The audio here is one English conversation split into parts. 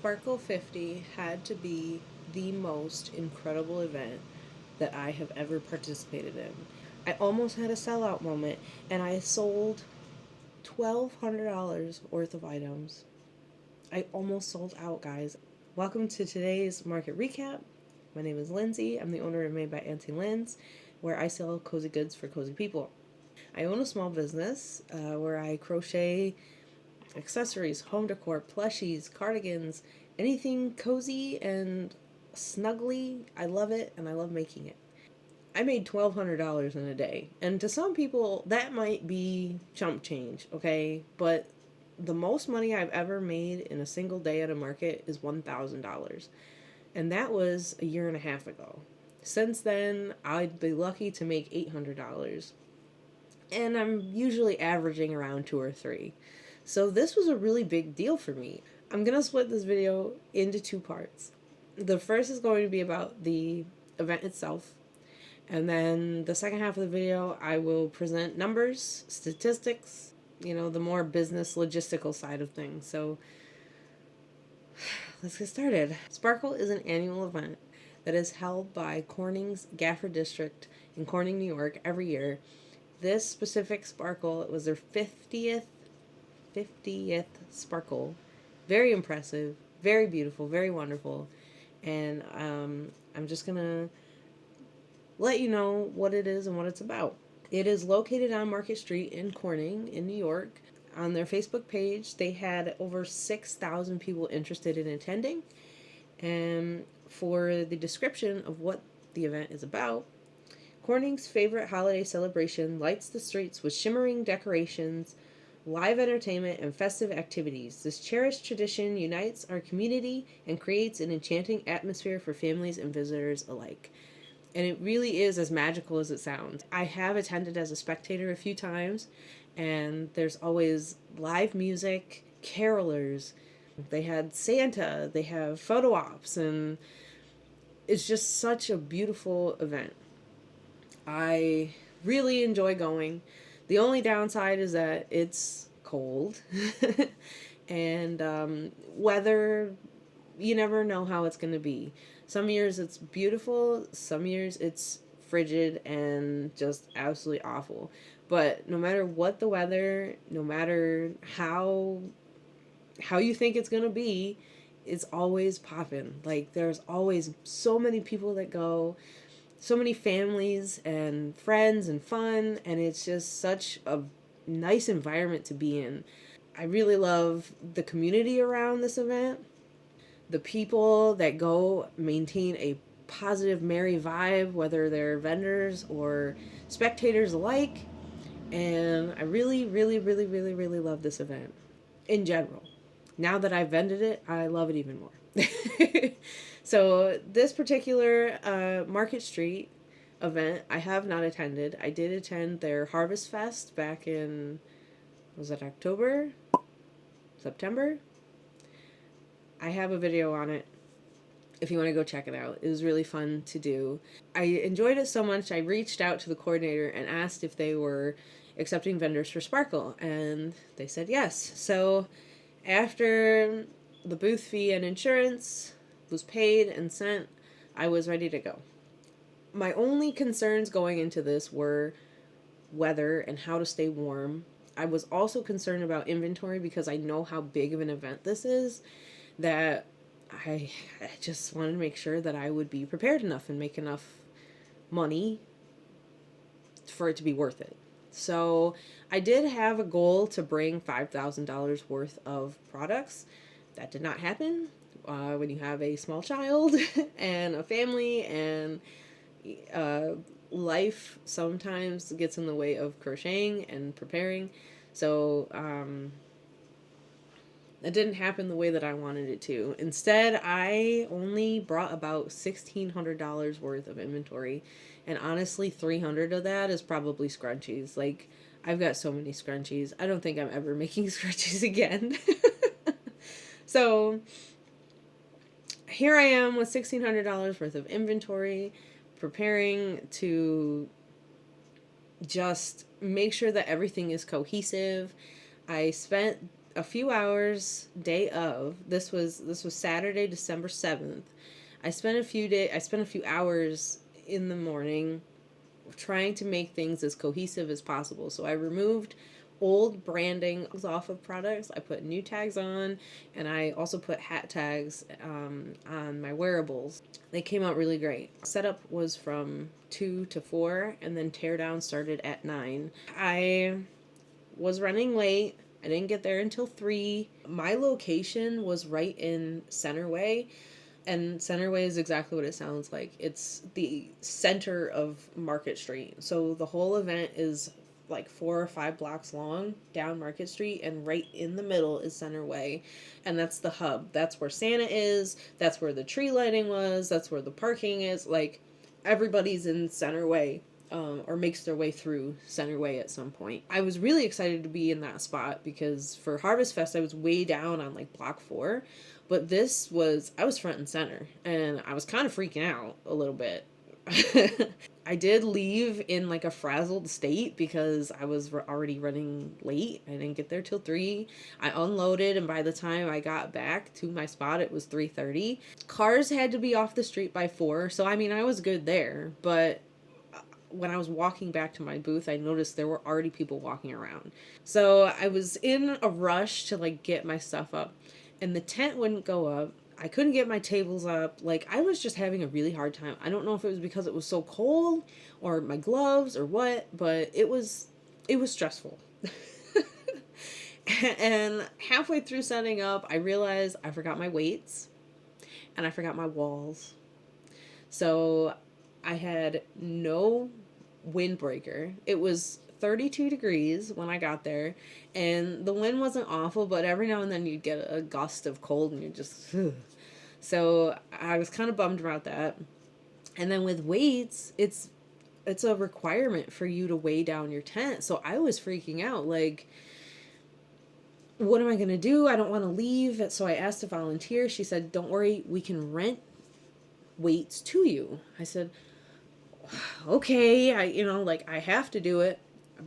Sparkle 50 had to be the most incredible event that I have ever participated in. I almost had a sellout moment, and I sold $1,200 worth of items. I almost sold out, guys. Welcome to today's market recap. My name is Lindsey. I'm the owner of Made by Auntie Linz, where I sell cozy goods for cozy people. I own a small business where I crochet accessories, home decor, plushies, cardigans, anything cozy and snuggly. I love it, and I love making it. I made $1,200 in a day, and to some people that might be chump change, okay? But the most money I've ever made in a single day at a market is $1,000, and that was a year and a half ago. Since then, I'd be lucky to make $800, and I'm usually averaging around two or three. So this was a really big deal for me. I'm gonna split this video into two parts. The first is going to be about the event itself, and then the second half of the video I will present numbers, statistics, the more business logistical side of things. So let's get started. Sparkle is an annual event that is held by Corning's Gaffer District in Corning, New York every year. This specific Sparkle, it was their 50th Sparkle. Very impressive, very beautiful, very wonderful. And I'm just going to let you know what it is and what it's about. It is located on Market Street in Corning, in New York. On their Facebook page, they had over 6,000 people interested in attending. And for the description of what the event is about, Corning's favorite holiday celebration lights the streets with shimmering decorations, live entertainment, and festive activities. This cherished tradition unites our community and creates an enchanting atmosphere for families and visitors alike. And it really is as magical as it sounds. I have attended as a spectator a few times, and there's always live music, carolers. They had Santa, they have photo ops, and it's just such a beautiful event. I really enjoy going. The only downside is that it's cold and weather, you never know how it's going to be. Some years it's beautiful, some years it's frigid and just absolutely awful. But no matter what the weather, no matter how you think it's going to be, it's always popping. Like, there's always so many people that go, so many families and friends and fun, and it's just such a nice environment to be in. I really love the community around this event. The people that go maintain a positive, merry vibe, whether they're vendors or spectators alike. And I really, really, really, really, really love this event in general. Now that I've vended it, I love it even more. So this particular Market Street event, I have not attended. I did attend their Harvest Fest back in, was it October? September? I have a video on it if you want to go check it out. It was really fun to do. I enjoyed it so much I reached out to the coordinator and asked if they were accepting vendors for Sparkle, and they said yes. So after the booth fee and insurance was paid and sent, I was ready to go. My only concerns going into this were weather and how to stay warm. I was also concerned about inventory because I know how big of an event this is, that I just wanted to make sure that I would be prepared enough and make enough money for it to be worth it. So I did have a goal to bring $5,000 worth of products. That did not happen. When you have a small child and a family, and life sometimes gets in the way of crocheting and preparing. So it didn't happen the way that I wanted it to. Instead, I only brought about $1,600 worth of inventory. And honestly, $300 of that is probably scrunchies. Like, I've got so many scrunchies. I don't think I'm ever making scrunchies again. So here I am with $1,600 worth of inventory, preparing to just make sure that everything is cohesive. I spent a few hours day of, this was Saturday, December 7th. I spent a few hours in the morning trying to make things as cohesive as possible. So I removed old branding off of products. I put new tags on, and I also put hat tags on my wearables. They came out really great. Setup was from 2 to 4, and then teardown started at 9. I was running late. I didn't get there until 3. My location was right in Centerway, and Centerway is exactly what it sounds like. It's the center of Market Street. So the whole event is like 4 or 5 blocks long down Market Street, and right in the middle is Centerway. And that's the hub. That's where Santa is. That's where the tree lighting was. That's where the parking is. Like, everybody's in Centerway. Or makes their way through Centerway at some point. I was really excited to be in that spot because for Harvest Fest I was way down on like block 4, but I was front and center, and I was kind of freaking out a little bit. I did leave in like a frazzled state because I was already running late. I didn't get there till 3. I unloaded, and by the time I got back to my spot it was 3:30. Cars had to be off the street by 4, so I mean I was good there, but when I was walking back to my booth, I noticed there were already people walking around. So I was in a rush to like get my stuff up, and the tent wouldn't go up. I couldn't get my tables up. Like, I was just having a really hard time. I don't know if it was because it was so cold or my gloves or what, but it was stressful. And halfway through setting up, I realized I forgot my weights and I forgot my walls. So I had no windbreaker. It was 32 degrees when I got there, and the wind wasn't awful, but every now and then you'd get a gust of cold and you're just ugh. So I was kind of bummed about that. And then with weights, it's a requirement for you to weigh down your tent. So I was freaking out, like, what am I going to do? I don't want to leave. So I asked a volunteer. She said, "Don't worry, we can rent weights to you." I said, okay, I have to do it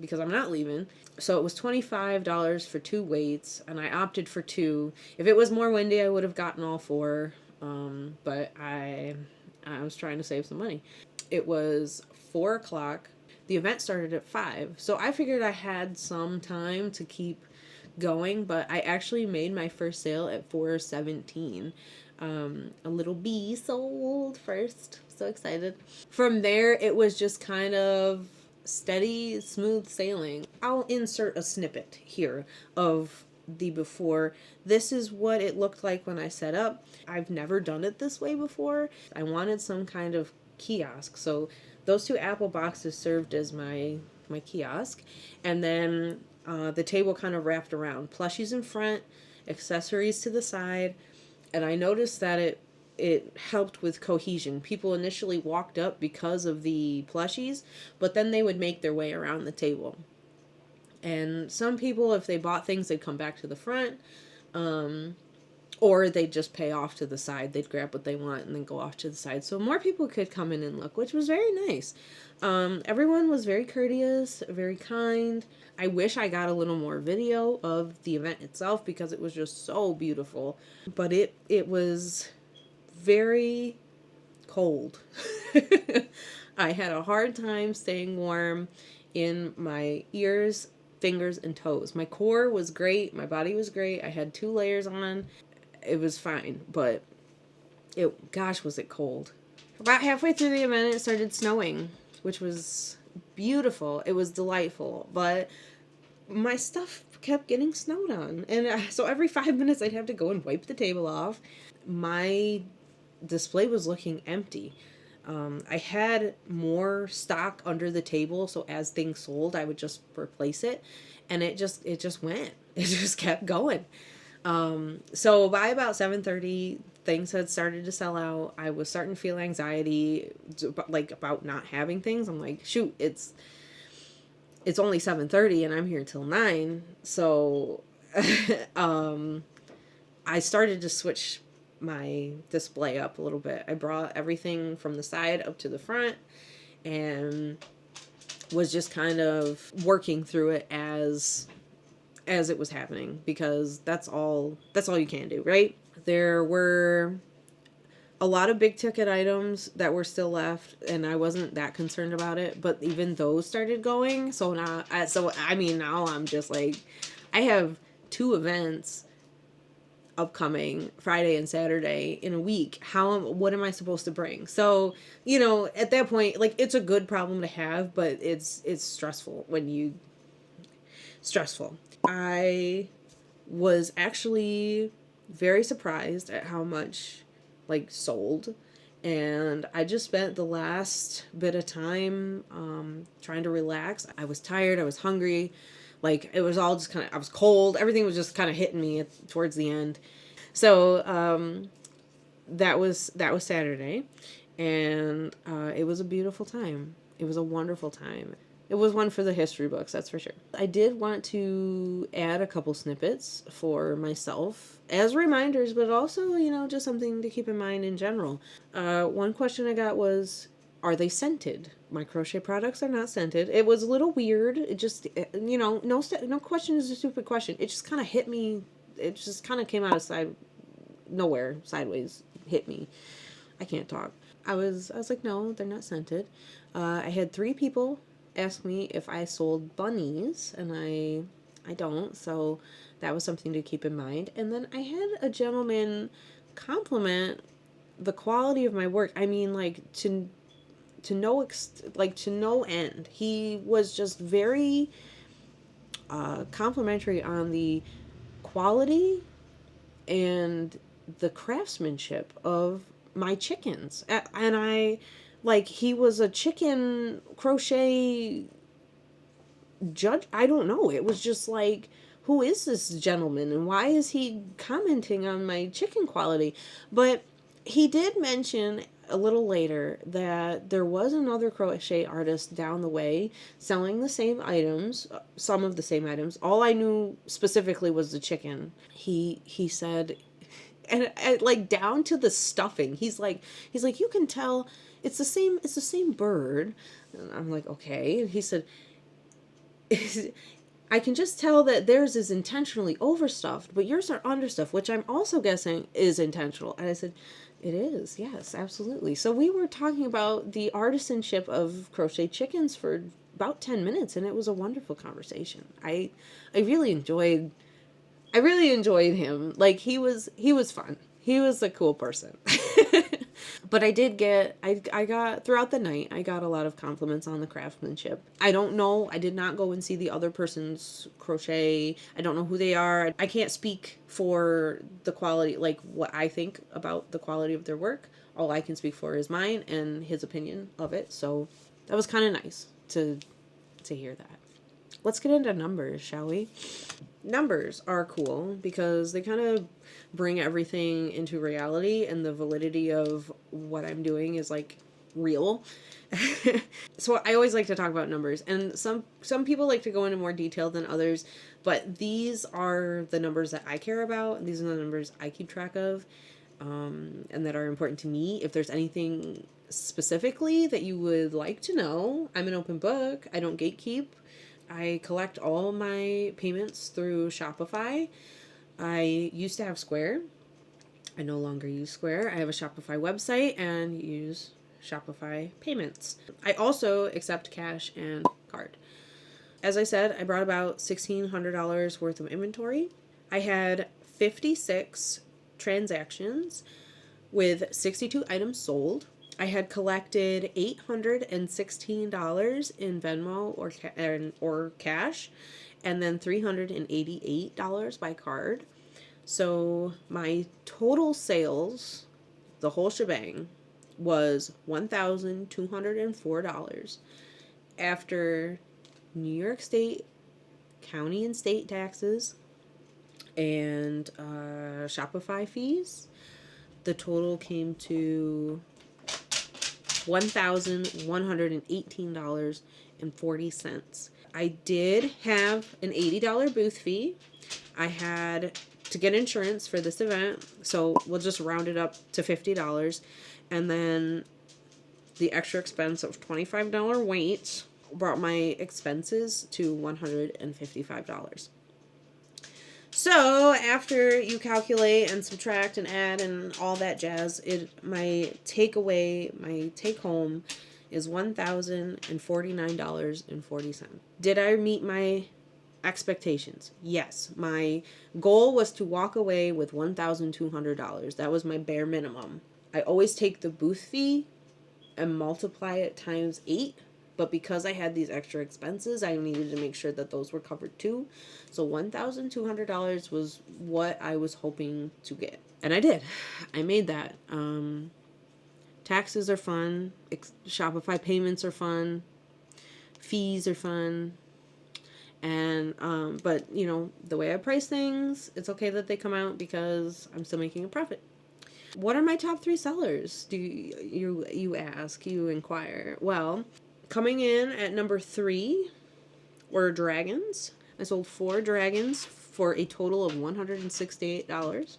because I'm not leaving. So it was $25 for 2 weights, and I opted for 2. If it was more windy, I would have gotten all 4. But I was trying to save some money. It was 4 o'clock. The event started at 5. So I figured I had some time to keep going, but I actually made my first sale at 4:17. A little bee sold first. So excited. From there, it was just kind of steady, smooth sailing. I'll insert a snippet here of the before. This is what it looked like when I set up. I've never done it this way before. I wanted some kind of kiosk. So those 2 apple boxes served as my kiosk. And then the table kind of wrapped around. Plushies in front, accessories to the side. And I noticed that it helped with cohesion. People initially walked up because of the plushies, but then they would make their way around the table. And some people, if they bought things, they'd come back to the front, or they'd just pay off to the side. They'd grab what they want and then go off to the side. So more people could come in and look, which was very nice. Everyone was very courteous, very kind. I wish I got a little more video of the event itself because it was just so beautiful. But it was very cold. I had a hard time staying warm in my ears, fingers, and toes. My core was great. My body was great. I had 2 layers on. It was fine, but gosh, was it cold. About halfway through the event, it started snowing, which was beautiful. It was delightful, but my stuff kept getting snowed on. And so every 5 minutes, I'd have to go and wipe the table off. My display was looking empty. I had more stock under the table, so as things sold, I would just replace it, and it just went. It just kept going. So by about 7:30, things had started to sell out. I was starting to feel anxiety, like, about not having things. I'm like, shoot, it's only 7:30 and I'm here till 9. So, I started to switch my display up a little bit. I brought everything from the side up to the front and was just kind of working through it as as it was happening, because that's all you can do, right? There were a lot of big ticket items that were still left, and I wasn't that concerned about it, but even those started going. So now now I'm just like, I have two events upcoming, Friday and Saturday, in a week. What am I supposed to bring? So, at that point, like, it's a good problem to have, but it's stressful when you stressful. I was actually very surprised at how much, like, sold. And I just spent the last bit of time trying to relax. I was tired. I was hungry. Like, it was all just kind of, I was cold. Everything was just kind of hitting me towards the end. So that was Saturday. And it was a beautiful time. It was a wonderful time. It was one for the history books, that's for sure. I did want to add a couple snippets for myself as reminders, but also, just something to keep in mind in general. One question I got was, are they scented? My crochet products are not scented. It was a little weird. It just, no question is a stupid question. It just kind of hit me. It just kind of came out of nowhere, sideways, hit me. I can't talk. I was like, no, they're not scented. I had 3 people ask me if I sold bunnies, and I don't, so that was something to keep in mind. And then I had a gentleman compliment the quality of my work. I mean, like, to no end. He was just very complimentary on the quality and the craftsmanship of my chickens. And he was a chicken crochet judge. I don't know. It was just like, who is this gentleman and why is he commenting on my chicken quality? But he did mention a little later that there was another crochet artist down the way selling the same items, some of the same items. All I knew specifically was the chicken. He said, and like down to the stuffing. He's like, you can tell it's the same bird. And I'm like, okay. And he said, I can just tell that theirs is intentionally overstuffed, but yours are understuffed, which I'm also guessing is intentional. And I said, it is, yes, absolutely. So we were talking about the artisanship of crochet chickens for about 10 minutes, and it was a wonderful conversation. I really enjoyed him. Like, he was fun. He was a cool person. But I got, throughout the night, I got a lot of compliments on the craftsmanship. I don't know. I did not go and see the other person's crochet. I don't know who they are. I can't speak for the quality, like what I think about the quality of their work. All I can speak for is mine and his opinion of it. So that was kind of nice to hear that. Let's get into numbers, shall we? Numbers are cool because they kind of bring everything into reality, and the validity of what I'm doing is like real. So I always like to talk about numbers, and some people like to go into more detail than others, but these are the numbers that I care about, and these are the numbers I keep track of, and that are important to me. If there's anything specifically that you would like to know, I'm an open book. I don't gatekeep. I collect all my payments through Shopify. I used to have Square. I no longer use Square. I have a Shopify website and use Shopify payments. I also accept cash and card. As I said, I brought about $1,600 worth of inventory. I had 56 transactions with 62 items sold. I had collected $816 in Venmo or cash, and then $388 by card. So my total sales, the whole shebang, was $1,204 after New York State, county and state taxes, and Shopify fees. The total came to $1,118.40. I did have an $80 booth fee. I had to get insurance for this event, so we'll just round it up to $50. And then the extra expense of $25 weight brought my expenses to $155. So after you calculate and subtract and add and all that jazz, my take home is $1,049.40. Did I meet my expectations? Yes. My goal was to walk away with $1,200. That was my bare minimum. I always take the booth fee and multiply it times 8. But because I had these extra expenses, I needed to make sure that those were covered too. So $1,200 was what I was hoping to get. And I did. I made that. Taxes are fun. Shopify payments are fun. Fees are fun. And, but, you know, the way I price things, it's okay that they come out because I'm still making a profit. What are my top 3 sellers? Do you ask, you inquire. Well, coming in at number 3 were dragons. I sold 4 dragons for a total of $168.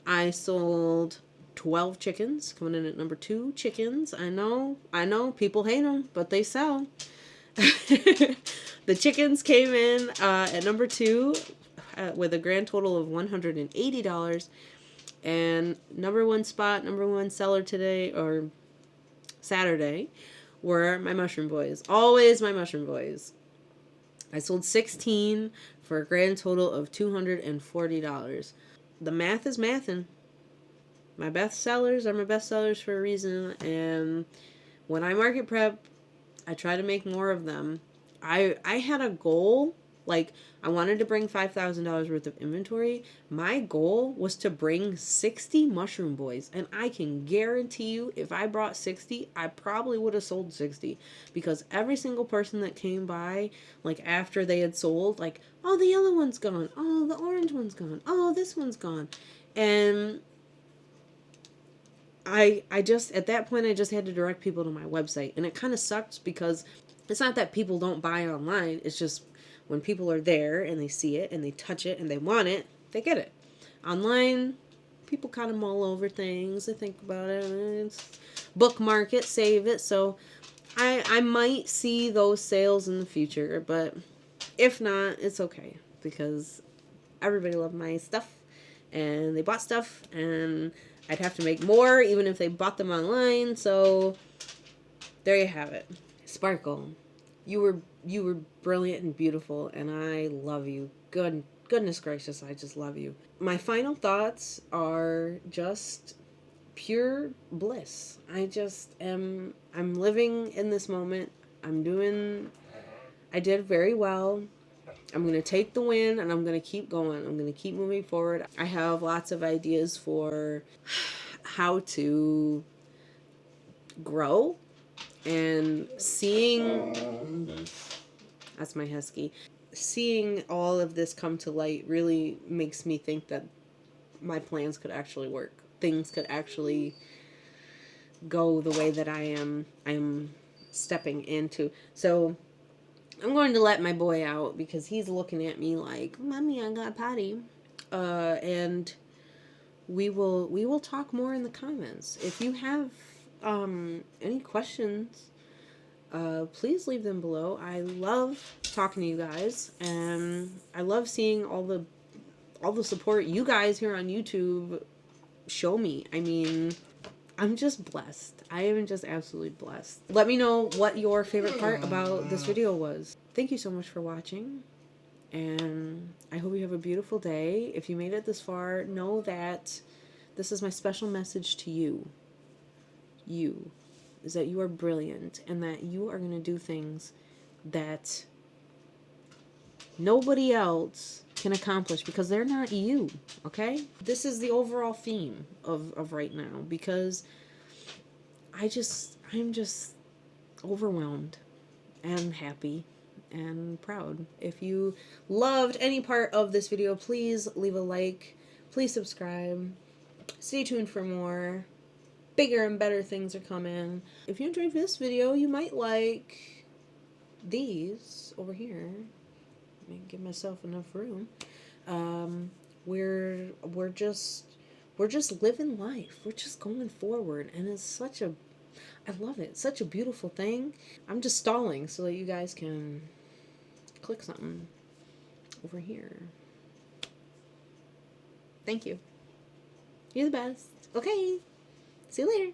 I sold 12 chickens, coming in at number 2. Chickens, I know, people hate them, but they sell. The chickens came in at number 2 with a grand total of $180. And number 1 seller today, or Saturday, were my mushroom boys. Always my mushroom boys. I sold 16 for a grand total of $240. The math is mathin'. My best sellers are my best sellers for a reason, and when I market prep, I try to make more of them. I had a goal, like I wanted to bring $5,000 worth of inventory. My goal was to bring 60 mushroom boys, and I can guarantee you if I brought 60, I probably would have sold 60, because every single person that came by, like after they had sold, like, oh, the yellow one's gone, oh, the orange one's gone, oh, this one's gone. And I just, at that point, I just had to direct people to my website. And it kind of sucked because it's not that people don't buy online. It's just when people are there and they see it and they touch it and they want it, they get it. Online, people kind of mull over things. They think about it. It's bookmark it, save it. So I might see those sales in the future. But if not, it's okay. Because everybody loved my stuff. And they bought stuff. And I'd have to make more even if they bought them online. So there you have it. Sparkle, you were brilliant and beautiful, and I love you. Goodness gracious, I just love you. My final thoughts are just pure bliss. I'm living in this moment. I did very well. I'm going to take the win, and I'm going to keep going. I'm going to keep moving forward. I have lots of ideas for how to grow, and that's my husky. Seeing all of this come to light really makes me think that my plans could actually work. Things could actually go the way that I'm stepping into. So I'm going to let my boy out because he's looking at me like, "Mommy, I got potty." And we will talk more in the comments. If you have any questions, please leave them below. I love talking to you guys, and I love seeing all the support you guys here on YouTube show me. I mean, I'm just blessed. I am just absolutely blessed. Let me know what your favorite part about this video was. Thank you so much for watching, and I hope you have a beautiful day. If you made it this far, know that this is my special message to you. Is that you are brilliant, and that you are going to do things that nobody else can accomplish because they're not you, okay? This is the overall theme of right now, because I'm just overwhelmed and happy and proud. If you loved any part of this video, please leave a like, please subscribe, stay tuned for more. Bigger and better things are coming. If you enjoyed this video, you might like these over here. Let me give myself enough room. We're just living life. We're just going forward, and it's I love it. It's such a beautiful thing. I'm just stalling so that you guys can click something over here. Thank you. You're the best. Okay. See you later.